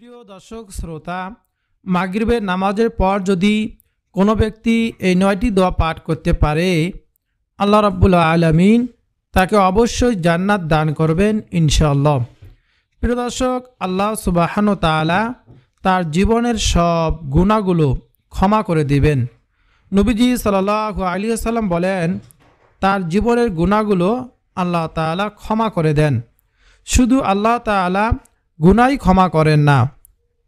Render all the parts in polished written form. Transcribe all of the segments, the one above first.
প্রিয় দর্শক শ্রোতা, মাগরিবের নামাজের পর যদি কোনো ব্যক্তি এই ৯টি দোয়া পাঠ করতে পারে, আল্লাহ রাব্বুল আলামিন তাকে অবশ্যই জান্নাত দান করবেন ইনশাআল্লাহ। প্রিয় দর্শক, আল্লাহ সুবহানাহু ওয়া তাআলা তার জীবনের সব গুনাহগুলো ক্ষমা করে দিবেন। নবীজি সাল্লাল্লাহু আলাইহি ওয়াসাল্লাম বলেন, তার জীবনের গুনাহগুলো আল্লাহ তাআলা ক্ষমা করে দেন। শুধু আল্লাহ তাআলা গুনাহই ক্ষমা করেন না,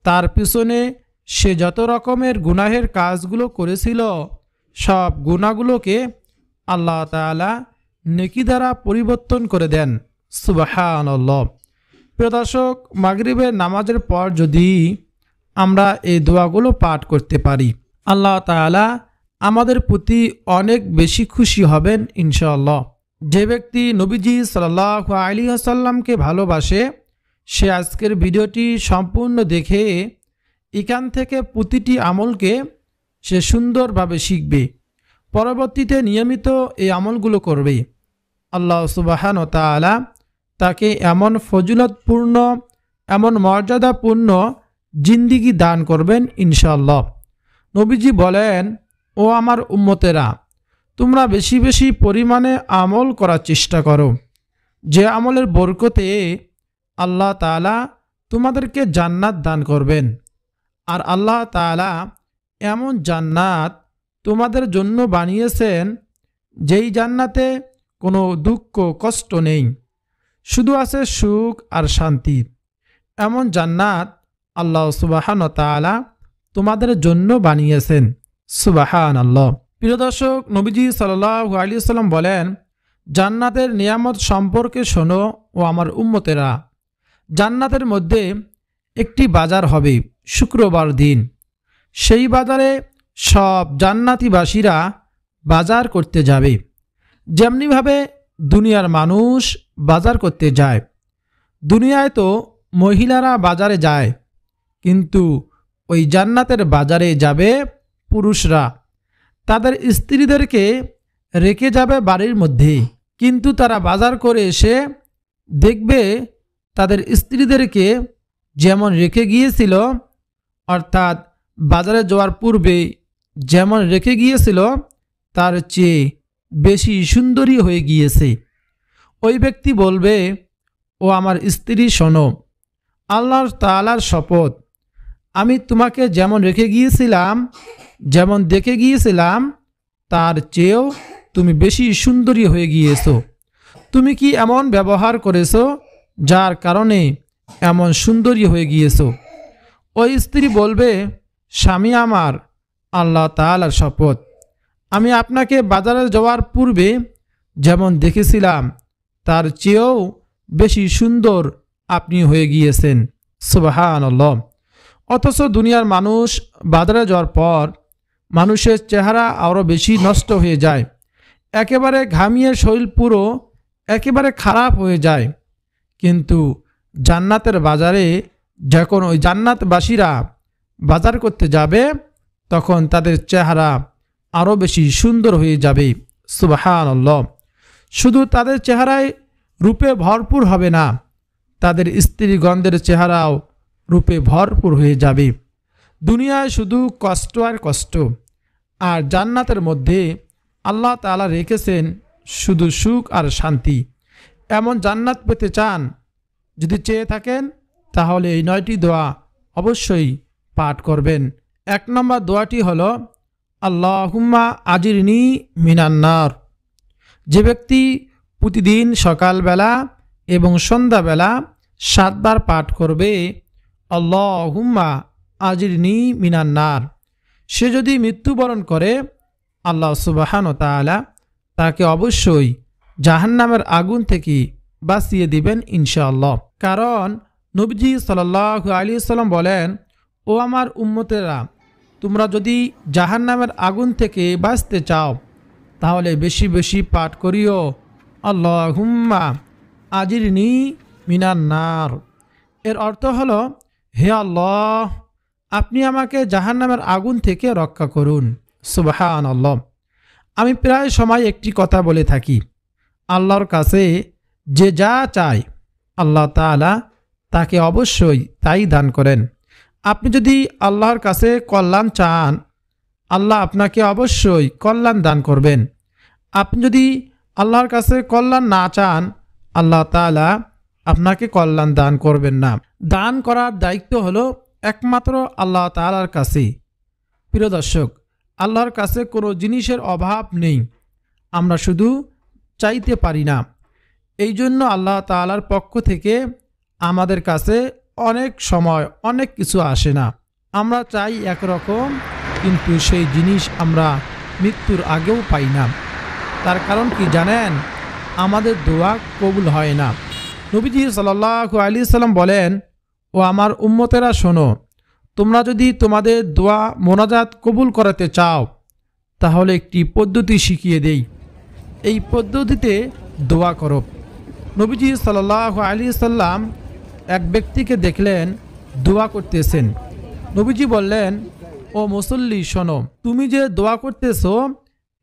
তার পিছনে সে যত রকমের গুনাহের কাজগুলো করেছিল সব গুনাহগুলোকে আল্লাহ তাআলা নেকি দ্বারা পরিবর্তন করে দেন। সুবহানাল্লাহ। প্রিয় দর্শক, মাগরিবের নামাজের পর যদি আমরা এই দোয়াগুলো পাঠ করতে পারি, আল্লাহ তাআলা আমাদের প্রতি অনেক বেশি খুশি হবেন ইনশাআল্লাহ। যে ব্যক্তি নবীজি সাল্লাল্লাহু আলাইহি ওয়াসাল্লামকে ভালোবাসে, সে আজকের ভিডিওটি সম্পূর্ণ দেখে এখান থেকে প্রতিটি আমলকে সে সুন্দরভাবে শিখবে, পরবর্তীতে নিয়মিত এই আমলগুলো করবে। আল্লাহ সুবহানাহু ওয়া তাআলা তাকে এমন ফজিলতপূর্ণ, এমন মর্যাদাপূর্ণ জিন্দিগি দান করবেন ইনশাআল্লাহ। নবীজি বলেন, ও আমার উম্মতেরা, তোমরা বেশি বেশি পরিমাণে আমল করার চেষ্টা করো, যে আমলের বরকতে আল্লাহ তাআলা তোমাদেরকে জান্নাত দান করবেন। আর আল্লাহ তাআলা এমন জান্নাত তোমাদের জন্য বানিয়েছেন যেই জান্নাতে কোনো দুঃখ কষ্ট নেই, শুধু আছে সুখ আর শান্তি। এমন জান্নাত আল্লাহ সুবহানাহু ওয়া তাআলা তোমাদের জন্য বানিয়েছেন। সুবহানাল্লাহ। প্রিয় দর্শক, নবীজি সাল্লাল্লাহু আলাইহি ওয়াসাল্লাম বলেন, জান্নাতের নিয়ামত সম্পর্কে শোনো ও আমার উম্মতেরা। জান্নাতের মধ্যে একটি বাজার হবে শুক্রবার দিন। সেই বাজারে সব জান্নাতীবাসীরা বাজার করতে যাবে, যেমনিভাবে দুনিয়ার মানুষ বাজার করতে যায়। দুনিয়ায় তো মহিলারা বাজারে যায়, কিন্তু ওই জান্নাতের বাজারে যাবে পুরুষরা। তাদের স্ত্রীদেরকে রেখে যাবে বাড়ির মধ্যে, কিন্তু তারা বাজার করে এসে দেখবে তাদের স্ত্রীদেরকে যেমন রেখে গিয়েছিল, অর্থাৎ বাজারে যাওয়ার পূর্বে যেমন রেখে গিয়েছিল তার চেয়ে বেশি সুন্দরী হয়ে গিয়েছে। ওই ব্যক্তি বলবে, ও আমার স্ত্রী শোনো, আল্লাহ তাআলার শপথ, আমি তোমাকে যেমন রেখে গিয়েছিলাম, যেমন দেখে গিয়েছিলাম, তার চেয়েও তুমি বেশি সুন্দরী হয়ে গিয়েছো। তুমি কি এমন ব্যবহার করেছো যার কারণে এমন সুন্দরী হয়ে গিয়েছো? ওই স্ত্রী বলবে, স্বামী আমার, আল্লাহ তাআলার শপথ, আমি আপনাকে বাজারে যাওয়ার পূর্বে যেমন দেখেছিলাম তার চেয়েও বেশি সুন্দর আপনি হয়ে গিয়েছেন। সুবহানাল্লাহ। অথচ দুনিয়ার মানুষ বাজারে যাওয়ার পর মানুষের চেহারা আরও বেশি নষ্ট হয়ে যায়, একেবারে ঘামিয়ে শরীর পুরো একেবারে খারাপ হয়ে যায়। কিন্তু জান্নাতের বাজারে যখন ওই জান্নাতবাসীরা বাজার করতে যাবে, তখন তাদের চেহারা আরও বেশি সুন্দর হয়ে যাবে। সুবহানাল্লাহ। শুধু তাদের চেহারায় রূপে ভরপুর হবে না, তাদের স্ত্রীগণদের চেহারাও রূপে ভরপুর হয়ে যাবে। দুনিয়ায় শুধু কষ্ট আর কষ্ট, আর জান্নাতের মধ্যে আল্লাহ তাআলা রেখেছেন শুধু সুখ আর শান্তি। এমন জান্নাত পেতে চান? যদি চেয়ে থাকেন তাহলে এই ৯টি দোয়া অবশ্যই পাঠ করবেন। ১ নম্বর দোয়াটি হলো, আল্লাহুম্মা আজিরনি মিনান্নার। যে ব্যক্তি প্রতিদিন সকালবেলা এবং সন্ধ্যাবেলা ৭ বার পাঠ করবে, আল্লাহুম্মা আজিরনি মিনান্নার, সে যদি মৃত্যুবরণ করে, আল্লাহ সুবহানাহু ওয়া তাআলা তাকে অবশ্যই জাহান্নামের আগুন থেকে বাঁচিয়ে দিবেন ইনশাআল্লাহ। কারণ নবীজি সাল্লাল্লাহু আলাইহি ওয়াসাল্লাম বলেন, ও আমার উম্মতেরা, তোমরা যদি জাহান্নামের আগুন থেকে বাঁচতে চাও তাহলে বেশি বেশি পাঠ করিও, আল্লাহুম্মা আজিরনি মিনান্নার। এর অর্থ হলো, হে আল্লাহ, আপনি আমাকে জাহান্নামের আগুন থেকে রক্ষা করুন। সুবহানাল্লাহ। আমি প্রায় সময় একটি কথা বলে থাকি, আল্লাহর কাছে যে যা চায় আল্লাহ তাআলা তাকে অবশ্যই তাই দান করেন। আপনি যদি আল্লাহর কাছে কল্যাণ চান, আল্লাহ আপনাকে অবশ্যই কল্যাণ দান করবেন। আপনি যদি আল্লাহর কাছে কল্যাণ না চান, আল্লাহ তাআলা আপনাকে কল্যাণ দান করবেন না। দান করার দায়িত্ব হলো একমাত্র আল্লাহ তাআলার কাছে। প্রিয় দর্শক, আল্লাহর কাছে কোনো জিনিসের অভাব নেই, আমরা শুধু চাইতে পারি না। এই জন্য আল্লাহ তাআলার পক্ষ থেকে আমাদের কাছে অনেক সময় অনেক কিছু আসে না। আমরা চাই একরকম, কিন্তু সেই জিনিস আমরা মৃত্যুর আগেও পাই না। তার কারণ কি জানেন? আমাদের দোয়া কবুল হয় না। নবীজি সাল্লাল্লাহু আলাইহি সাল্লাম বলেন, ও আমার উম্মতেরা শোনো, তোমরা যদি তোমাদের দোয়া মোনাজাত কবুল করাতে চাও, তাহলে একটি পদ্ধতি শিখিয়ে দেই। এই পদ্ধতিতে দোয়া করো। নবীজি সাল্লাল্লাহু আলাইহি সাল্লাম এক ব্যক্তিকে দেখলেন দোয়া করতেছেন। নবীজি বললেন, ও মুসল্লি শোনো, তুমি যে দোয়া করতেছো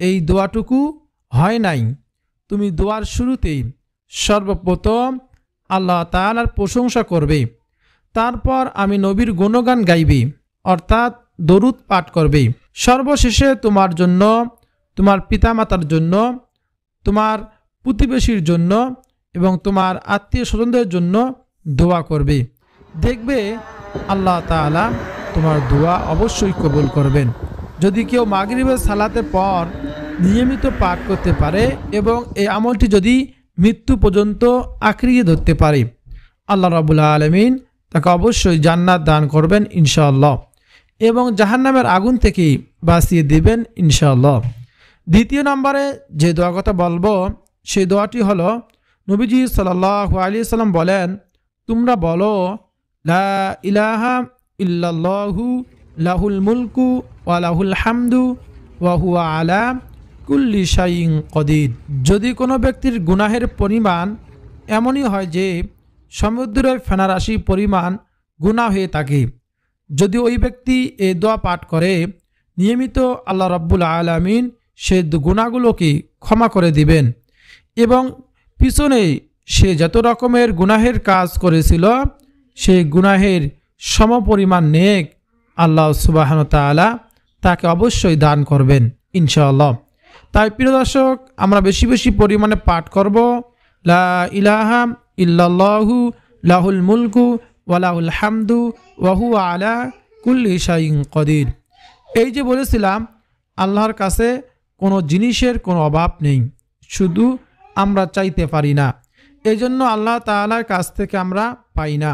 এই দোয়াটুকু হয় নাই। তুমি দোয়ার শুরুতেই সর্বপ্রথম আল্লাহ তাআলার প্রশংসা করবে, তারপর আমি নবীর গুণগান গাইবে, অর্থাৎ দরুদ পাঠ করবে। সর্বশেষে তোমার জন্য, তোমার পিতামাতার জন্য, তোমার প্রতিবেশীর জন্য এবং তোমার আত্মীয় স্বজনদের জন্য দোয়া করবে। দেখবে আল্লাহ তাআলা তোমার দোয়া অবশ্যই কবুল করবেন। যদি কেউ মাগরিবের সালাতের পর নিয়মিত পাঠ করতে পারে এবং এই আমলটি যদি মৃত্যু পর্যন্ত আঁকড়িয়ে ধরতে পারে, আল্লাহ রাব্বুল আলামিন তাকে অবশ্যই জান্নাত দান করবেন ইনশাআল্লাহ, এবং জাহান্নামের আগুন থেকে বাঁচিয়ে দেবেন ইনশাআল্লাহ। দ্বিতীয় নম্বরে যে দোয়া কথা বলবো সেই দোয়াটি হলো, নবীজি সাল্লাল্লাহু আলাইহি সাল্লাম বলেন, তোমরা বলো, লা ইলাহা ইল্লাল্লাহু লাহুল মুলকু ওয়া লাহুল হামদু ওয়া হুয়া আলা কুল্লি শাইইন কদির। যদি কোনো ব্যক্তির গুনাহের পরিমাণ এমনই হয় যে সমুদ্রের ফেনারাশি পরিমাণ গুনাহ হয়ে থাকে, যদি ওই ব্যক্তি এই দোয়া পাঠ করে নিয়মিত, আল্লাহ রাব্বুল আলামিন সে গুনাহগুলোকে ক্ষমা করে দিবেন এবং পিছনে সে যত রকমের গুনাহের কাজ করেছিল সেই গুনাহের সমপরিমাণ নেক আল্লাহ সুবহানাহু ওয়া তাআলা তাকে অবশ্যই দান করবেন ইনশাআল্লাহ। তাই প্রিয় দর্শক, আমরা বেশি বেশি পরিমাণে পাঠ করব, লা ইলাহা ইল্লাল্লাহু লাহুল মুলকু ওয়া লাহুল হামদু ওয়া হুয়া আলা কুল্লি শাইইন কদির। এই যে বলেছিলাম, আল্লাহর কাছে কোনো জিনিসের কোনো অভাব নেই, শুধু আমরা চাইতে পারি না। এই জন্য আল্লাহ তাআলার কাছ থেকে আমরা পাই না।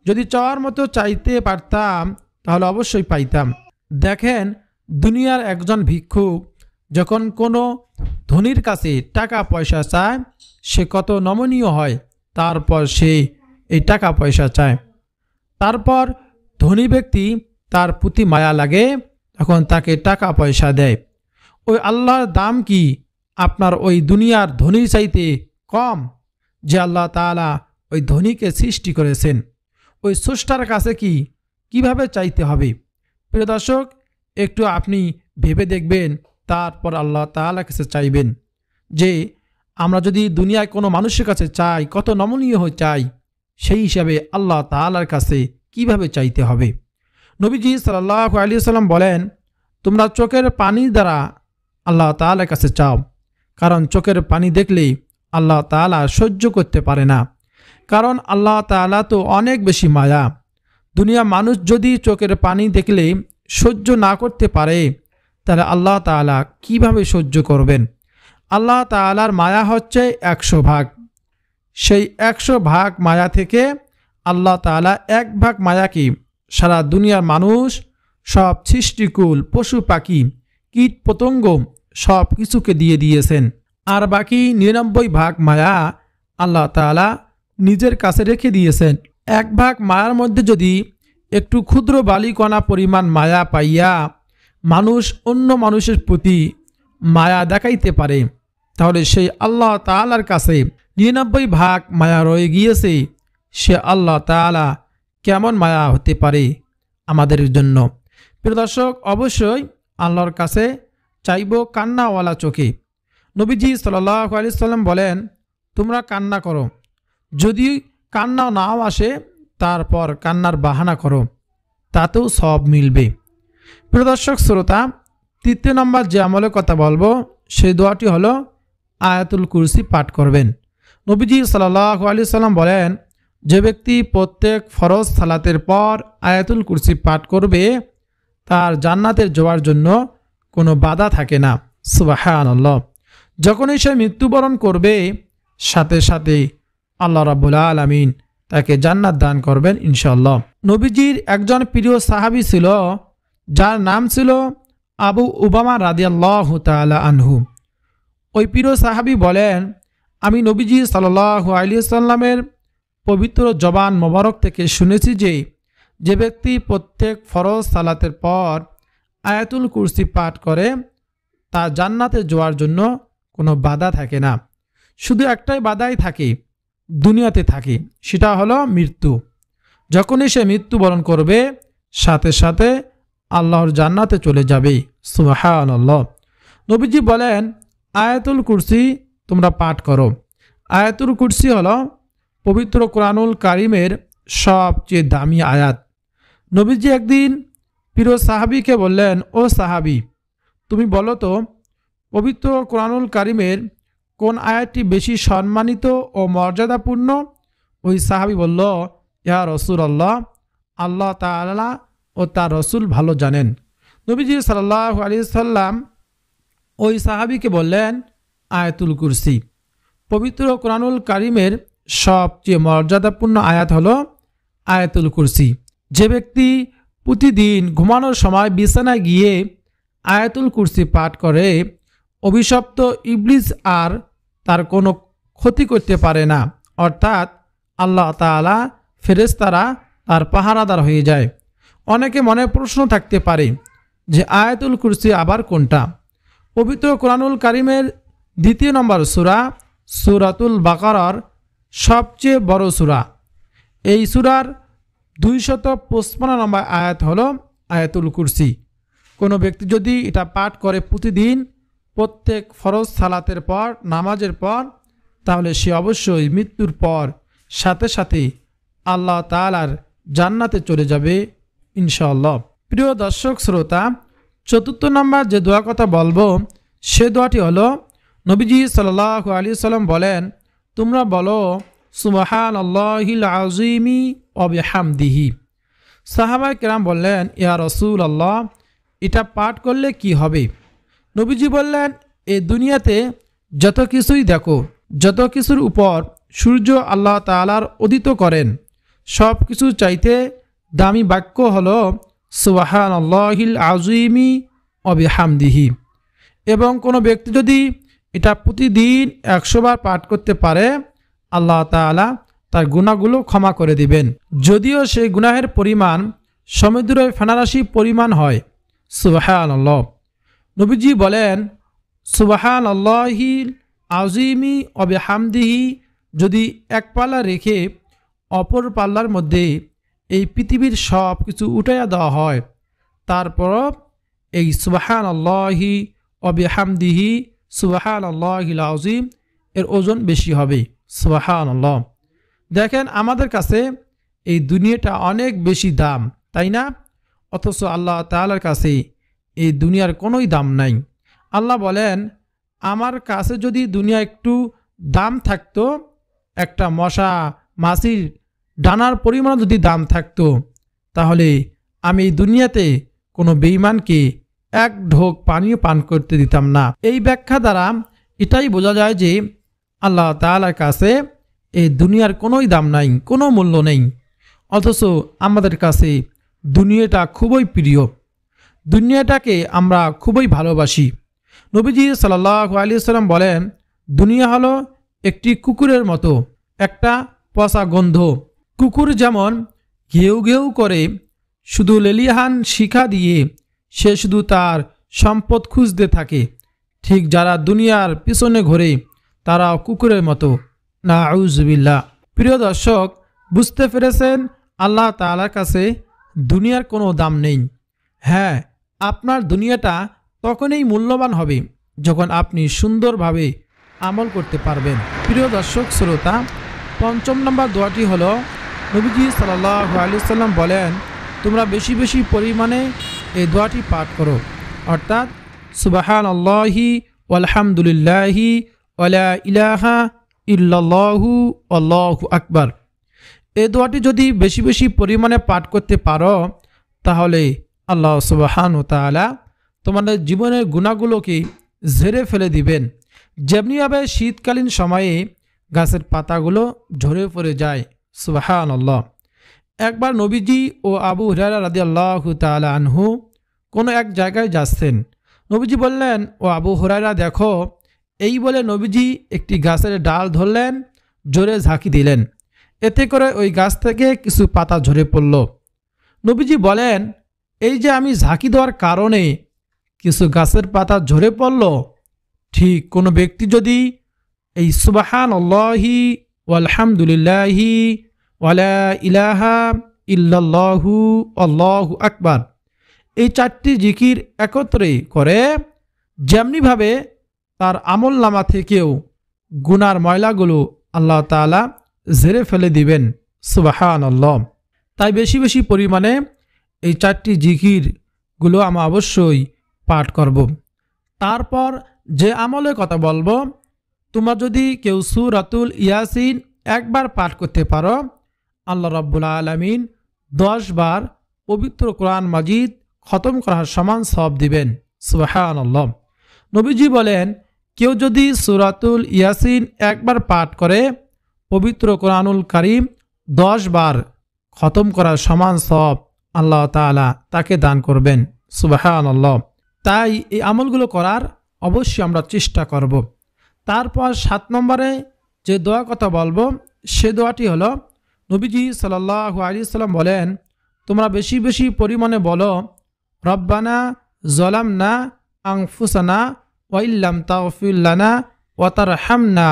যদি চাওয়ার মতো চাইতে পারতাম তাহলে অবশ্যই পাইতাম। দেখেন, দুনিয়ার একজন ভিক্ষুক যখন কোনো ধনীর কাছে টাকা পয়সা চায়, সে কত নমনীয় হয়, তারপর সে এই টাকা পয়সা চায়। তারপর ধনী ব্যক্তি তার প্রতি মায়া লাগে, তখন তাকে টাকা পয়সা দেয়। ওই আল্লাহর দাম কি আপনার ওই দুনিয়ার ধনীর চাইতে কম? যে আল্লাহ তাআলা ওই ধনীকে সৃষ্টি করেছেন, ওই স্রষ্টার কাছে কি কিভাবে চাইতে হবে? প্রিয় দর্শক, একটু আপনি ভেবে দেখবেন, তারপর আল্লাহ তাআলার কাছে চাইবেন। যে আমরা যদি দুনিয়ায় কোনো মানুষের কাছে চাই, কত নমনীয় হয়ে চাই, সেই হিসাবে আল্লাহ তাআলার কাছে কিভাবে চাইতে হবে? নবীজি সাল্লাল্লাহু আলাইহি ওয়াসাল্লাম বলেন, তোমরা চোখের পানি দ্বারা আল্লাহ তাআলার কাছে চাও, কারণ চোখের পানি দেখলেই আল্লাহ তাআলা সহ্য করতে পারে না, কারণ আল্লাহ তাআলা তো অনেক বেশি মায়া। দুনিয়া মানুষ যদি চোখের পানি দেখলে সহ্য না করতে পারে, তাহলে আল্লাহ তাআলা কিভাবে সহ্য করবেন? আল্লাহ তাআলার মায়া হচ্ছে 100 ভাগ। সেই 100 ভাগ মায়া থেকে আল্লাহ তাআলা 1 ভাগ মায়াকে সারা দুনিয়ার মানুষ, সব সৃষ্টিকুল, পশু পাখি, কীট পতঙ্গ সব কিছুকে দিয়ে দিয়েছেন। আর বাকি 99 ভাগ মায়া আল্লাহ তাআলা নিজের কাছে রেখে দিয়েছেন। 1 ভাগ মায়ার মধ্যে যদি একটু ক্ষুদ্র বালিকণা পরিমাণ মায়া পাইয়া মানুষ অন্য মানুষের প্রতি মায়া দেখাইতে পারে, তাহলে সেই আল্লাহ তাআলার কাছে 99 ভাগ মায়া রয়ে গিয়েছে, সে আল্লাহ তাআলা কেমন মায়া হতে পারে আমাদের জন্য? প্রিয় দর্শক, অবশ্যই আল্লাহর কাছে চাইব কান্নাওয়ালা চোখে। নবীজি সাল্লাল্লাহু আলাইহি সাল্লাম বলেন, তোমরা কান্না করো, যদি কান্না নাও আসে তারপর কান্নার বাহানা করো। তাতেও সব মিলবে। প্রিয় দর্শক শ্রোতা, তৃতীয় নম্বর যে আমলের কথা বলবো সেই দোয়াটি হলো আয়াতুল কুরসি পাঠ করবেন। নবীজি সাল্লাল্লাহু আলাইহি সাল্লাম বলেন, যে ব্যক্তি প্রত্যেক ফরজ সালাতের পর আয়াতুল কুরসি পাঠ করবে তার জান্নাতের যাওয়ার জন্য কোনো বাধা থাকে না। সুবহানাল্লাহ। যখনই সে মৃত্যুবরণ করবে সাথে সাথে আল্লাহ রাব্বুল আলামিন তাকে জান্নাত দান করবেন ইনশাআল্লাহ। নবীজির একজন প্রিয় সাহাবী ছিল যার নাম ছিল আবু উবামা রাদিয়াল্লাহু তাআলা আনহু। ওই প্রিয় সাহাবী বলেন, আমি নবীজি সাল্লাল্লাহু আলাইহি সাল্লামের পবিত্র জবান মোবারক থেকে শুনেছি যে যে ব্যক্তি প্রত্যেক ফরজ সালাতের পর আয়াতুল কুরসি পাঠ করে তা জান্নাতে যাওয়ার জন্য কোনো বাধা থাকে না। শুধু একটাই বাধাই থাকে, দুনিয়াতে থাকে, সেটা হলো মৃত্যু। যখনই সে মৃত্যুবরণ করবে সাথে সাথে আল্লাহর জান্নাতে চলে যাবে। সুবহানাল্লাহ। নবীজি বলেন, আয়াতুল কুরসি তোমরা পাঠ করো। আয়াতুল কুরসি হলো পবিত্র কোরআনুল কারিমের সবচেয়ে দামি আয়াত। নবীজি একদিন প্রিয় সাহাবীকে বললেন, ও সাহাবী, তুমি বলো তো পবিত্র কোরআনুল কারিমের কোন আয়াতটি বেশি সম্মানিত ও মর্যাদাপূর্ণ? ওই সাহাবী বলল, ইয়া রাসূলুল্লাহ, আল্লাহ তাআলা ও তার রসুল ভালো জানেন। নবীজি সাল্লাল্লাহু আলাইহি সাল্লাম ওই সাহাবীকে বললেন, আয়াতুল কুরসি। পবিত্র কোরআনুল কারিমের সবচেয়ে মর্যাদাপূর্ণ আয়াত হলো আয়াতুল কুরসি। যে ব্যক্তি প্রতিদিন ঘুমানোর সময় বিছানায় গিয়ে আয়াতুল কুরসি পাঠ করে অভিশপ্ত ইবলিস আর তার কোনো ক্ষতি করতে পারে না, অর্থাৎ আল্লাহ তাআলা ফেরেশতারা তার পাহারাদার হয়ে যায়। অনেকে মনে প্রশ্ন থাকতে পারে যে আয়াতুল কুরসি আবার কোনটা? পবিত্র কোরআনুল কারিমের দ্বিতীয় নম্বর সূরা সূরাতুল বাকারার সবচেয়ে বড় সূরা। এই সূরার 255 নম্বর আয়াত হলো আয়াতুল কুরসি। কোনো ব্যক্তি যদি এটা পাঠ করে প্রতিদিন প্রত্যেক ফরজ সালাতের পর, নামাজের পর, তাহলে সে অবশ্যই মৃত্যুর পর সাথে সাথে আল্লাহ তাআলার জান্নাতে চলে যাবে ইনশাআল্লাহ। প্রিয় দর্শক শ্রোতা, চতুর্থ নম্বর যে দোয়া কথা বলবো সে দোয়াটি হলো নবীজি সাল্লাল্লাহু আলাইহি সাল্লাম বলেন, তোমরা বলো সুবহানাল্লাহিল আযীমি ওয়া বিহামদিহি। সাহাবায়ে কেরাম বললেন, ইয়া রাসূলুল্লাহ, এটা পাঠ করলে কি হবে? নবীজি বললেন, এই দুনিয়াতে যত কিছুই দেখো, যত কিছুর উপর সূর্য আল্লাহ তাআলার উদিত করেন, সব কিছু চাইতে দামি বাক্য হলো সুবহানাল্লাহিল আযীমি ওয়া বিহামদিহি। এবং কোনো ব্যক্তি যদি এটা প্রতিদিন 100 বার পাঠ করতে পারে আল্লাহ তাআলা তার গুনাহগুলো ক্ষমা করে দিবেন, যদিও সেই গুনাহের পরিমাণ সমুদ্রের ফেনারাশি পরিমাণ হয়। সুবহানাল্লাহ। নবীজি বলেন, সুবহানাল্লাহিল আযীমি ওয়া বিহামদিহি যদি এক পাল্লা রেখে অপর পাল্লার মধ্যে এই পৃথিবীর সব কিছু উঠাইয়া দেওয়া হয়, তারপর এই সুবহানাল্লাহি ওয়া বিহামদিহি সুবহানাল্লাহিল আযীম এর ওজন বেশি হবে। সুবহানাল্লাহ। দেখেন, আমাদের কাছে এই দুনিয়াটা অনেক বেশি দাম, তাই না? অথচ আল্লাহ তাআলার কাছে এই দুনিয়ার কোনোই দাম নাই। আল্লাহ বলেন, আমার কাছে যদি দুনিয়া একটু দাম থাকতো, একটা মশা মাছির ডানার পরিমাণ যদি দাম থাকতো, তাহলে আমি এই দুনিয়াতে কোনো বেঈমানকে এক ঢোক পানিও পান করতে দিতাম না। এই ব্যাখ্যা দ্বারা এটাই বোঝা যায় যে আল্লাহ তাআলার কাছে এই দুনিয়ার কোনোই দাম নাই, কোনো মূল্য নেই। অথচ আমাদের কাছে দুনিয়াটা খুবই প্রিয়, দুনিয়াটাকে আমরা খুবই ভালোবাসি। নবীজি সাল্লাল্লাহু আলাইহি সাল্লাম বলেন, দুনিয়া হলো একটি কুকুরের মতো, একটা পচা গন্ধ। কুকুর যেমন ঘেউ ঘেউ করে শুধু লেলিহান শিখা দিয়ে সে শুধু তার সম্পদ খুঁজতে থাকে, ঠিক যারা দুনিয়ার পিছনে ঘোরে তারাও কুকুরের মতো। নাউযুবিল্লাহ। প্রিয় দর্শক, বুঝতে পেরেছেন আল্লাহ তাআলার কাছে দুনিয়ার কোনো দাম নেই। হ্যাঁ, আপনার দুনিয়াটা তখনই মূল্যবান হবে যখন আপনি সুন্দরভাবে আমল করতে পারবেন। প্রিয় দর্শক শ্রোতা, পঞ্চম নম্বর দোয়াটি হলো নবীজি সাল্লাল্লাহু আলাইহি সাল্লাম বলেন, তোমরা বেশি বেশি পরিমাণে এই দোয়াটি পাঠ করো, অর্থাৎ সুবহানাল্লাহি ওয়ালহামদুলিল্লাহি ওয়ালা ইলাহা ইল্লাল্লাহু আল্লাহু আকবার। এই দোয়াটি যদি বেশি বেশি পরিমাণে পাঠ করতে পারো তাহলে আল্লাহ সুবহানাহু ওয়া তাআলা তোমাদের জীবনের গুনাহগুলোকে ঝেড়ে ফেলে দিবেন। যেমনিভাবে শীতকালীন সময়ে গাছের পাতাগুলো ঝরে পড়ে যায়। সুবহানাল্লাহ। একবার নবীজি ও আবু হুরায়রা রাদিয়াল্লাহু তাআলা আনহু কোনো এক জায়গায় যাচ্ছেন। নবীজি বললেন, ও আবু হুরায়রা দেখো। এই বলে নবীজি একটি গাছের ডাল ধরলেন, জোরে ঝাঁকি দিলেন। এতে করে ওই গাছ থেকে কিছু পাতা ঝরে পড়ল। নবীজি বলেন, এই যে আমি ঝাঁকি দেওয়ার কারণে কিছু গাছের পাতা ঝরে পড়ল, ঠিক কোনো ব্যক্তি যদি এই সুবহানাল্লাহি ওয়ালহামদুলিল্লাহি ওয়ালা ইলাহা ইল্লাল্লাহু আল্লাহু আকবার এই চারটি জিকির একত্রে করে, যেমনিভাবে তার আমল নামা থেকেও গুনার ময়লাগুলো আল্লাহ তাআলা ঝেড়ে ফেলে দিবেন। সুবহানাল্লাহ। তাই বেশি বেশি পরিমাণে এই চারটি জিকিরগুলো আমরা অবশ্যই পাঠ করব। তারপর যে আমলের কথা বলবো, তোমরা যদি কেউ সূরাতুল ইয়াসিন একবার পাঠ করতে পারো, আল্লাহ রাব্বুল আলামিন 10 বার পবিত্র কোরআন মাজিদ খতম করার সমান সওয়াব দিবেন। সুবহানাল্লাহ। নবীজি বলেন, কেউ যদি সূরাতুল ইয়াসিন একবার পাঠ করে, পবিত্র কোরআনুল কারীম 10 বার খতম করার সমান সওয়াব আল্লাহ তাআলা তাকে দান করবেন। সুবহানাল্লাহ। তাই এই আমলগুলো করার অবশ্যই আমরা চেষ্টা করব। তারপর 7 নম্বরে যে দোয়া কথা বলবো, সে দোয়াটি হলো, নবীজি সাল্লাল্লাহু আলাইহি সাল্লাম বলেন, তোমরা বেশি বেশি পরিমাণে বলো, রব্বানা যালামনা আনফুসানা ওয়া ইল্লাম তাগফির লানা ওয়া তারহামনা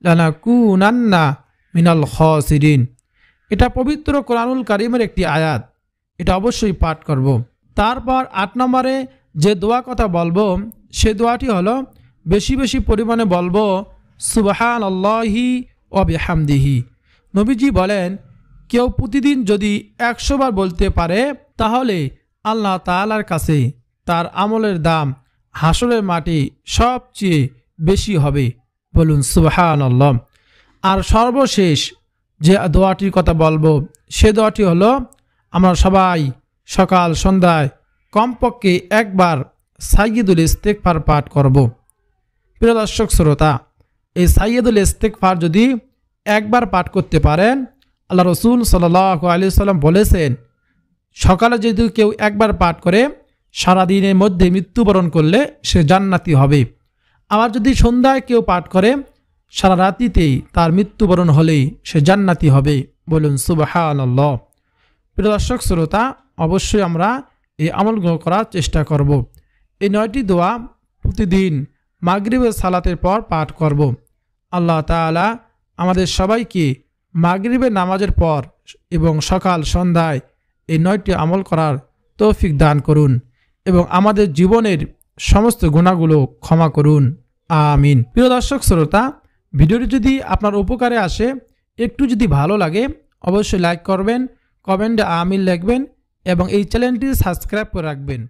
লানাকুনান্না মিনাল খাসিরিন। এটা পবিত্র কোরআনুল কারীমের একটি আয়াত, এটা অবশ্যই পাঠ করব। তারপর 8 নম্বরে যে দোয়া কথা বলবো, সে দোয়াটি হলো, বেশি বেশি পরিমাণে বলবো সুবহানাল্লাহি ওয়া বিহামদিহি। নবীজি বলেন, কেউ প্রতিদিন যদি 100 বার বলতে পারে তাহলে আল্লাহ তাআলার কাছে তার আমলের দাম হাসরের মাটি সবচেয়ে বেশি হবে। বলুন সুবহানাল্লাহ। আর সর্বশেষ যে দোয়াটির কথা বলবো, সে দোয়াটি হলো, আমরা সবাই সকাল সন্ধ্যায় কমপক্ষে একবার সাইয়্যিদুল ইস্তিগফার পাঠ করব। প্রিয় দর্শক শ্রোতা, এই সাইয়্যিদুল ইস্তিগফার যদি একবার পাঠ করতে পারেন, আল্লাহ রসুল সাল্লাল্লাহু আলাইহি সাল্লাম বলেছেন, সকালে যদি কেউ একবার পাঠ করে সারাদিনের মধ্যে মৃত্যুবরণ করলে সে জান্নাতি হবে। আবার যদি সন্ধ্যায় কেউ পাঠ করে সারা রাতিতেই তার মৃত্যুবরণ হলেই সে জান্নাতি হবে। বলুন সুবহানাল্লাহ। প্রিয় দর্শক শ্রোতা, অবশ্যই আমরা এই আমলগুলো করার চেষ্টা করব। এই 9টি দোয়া প্রতিদিন মাগরিবের সালাতের পর পাঠ করব। আল্লাহ তাআলা আমাদের সবাইকে মাগরিবের নামাজের পর এবং সকাল সন্ধ্যায় এই 9টি আমল করার তৌফিক দান করুন এবং আমাদের জীবনের সমস্ত গুনাহগুলো ক্ষমা করুন। আমিন। প্রিয় দর্শক শ্রোতা, ভিডিওটি যদি আপনার উপকারে আসে, একটু যদি ভালো লাগে, অবশ্যই লাইক করবেন, কমেন্টে আমিন লিখবেন এবং এই চ্যানেলটি সাবস্ক্রাইব করে রাখবেন।